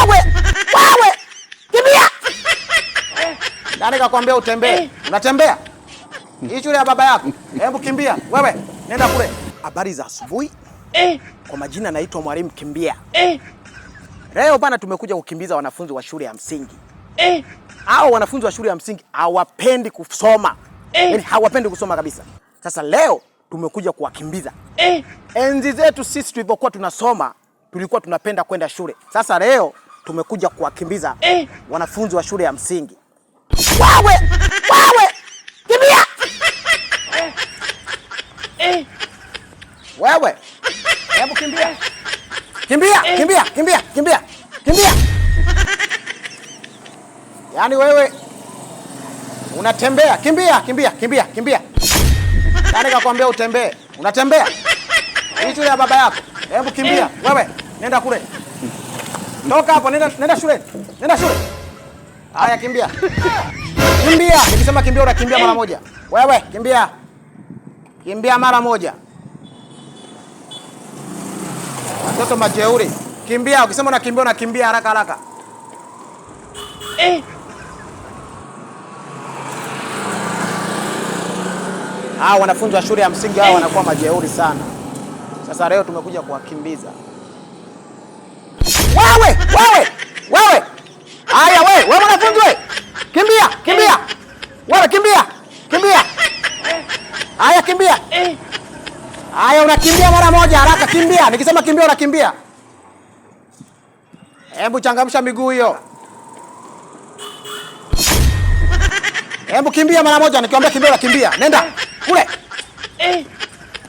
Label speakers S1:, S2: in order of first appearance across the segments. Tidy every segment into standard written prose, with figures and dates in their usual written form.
S1: Wewe! Wewe! Kimbia! Nani kakwambia utembee? Unatembea? Hii shule ya baba yako. Hebu kimbia. Wewe, nenda kule. Habari za asubuhi. Kwa majina naitwa Mwalimu Kimbia. Leo bana tumekuja kukimbiza wanafunzi wa shule ya msingi. Hao wanafunzi wa shule ya msingi hawapendi kusoma. Yaani hawapendi kusoma kabisa. Sasa leo tumekuja kuwakimbiza. Enzi zetu sisi tulipokuwa tunasoma, tulikuwa tunapenda kwenda shule. Sasa leo tumekuja kuwakimbiza wanafunzi wa shule ya msingi. Wewe! Wewe! Kimbia! Wewe! Hebu kimbia. Kimbia, kimbia, kimbia, kimbia. Kimbia. Yaani wewe unatembea. Kimbia, kimbia, kimbia, kimbia. Nani kakwambia utembee? Unatembea? Hii shule ya baba yako. Hebu kimbia. Wewe, nenda kule. Toka hapo, nenda shule. Nenda shule. Haya, kimbia. Kimbia. Nikisema kimbia unakimbia mara moja. Wewe, kimbia. Kimbia mara moja. Watoto majeuri. Kimbia, ukisema unakimbia haraka haraka. Wanafunzi wa shule ya msingi hao wanakuwa majeuri sana. Sasa leo tumekuja kuwakimbiza. Wewe, wewe, wewe. Haya wewe mwanafunzi wewe. Kimbia, kimbia. Wewe kimbia, kimbia. Haya kimbia. Haya unakimbia mara moja haraka kimbia. Nikisema kimbia unakimbia. Hebu changamsha miguu hiyo. Hebu kimbia mara moja, nikiambia kimbia unakimbia. Nenda kule.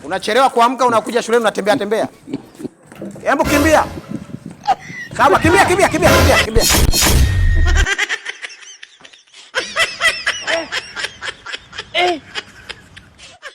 S1: Unachelewa kuamka unakuja shuleni unatembea tembea. Hebu kimbia. Sawa, kimbia kimbia kimbia kimbia kimbia.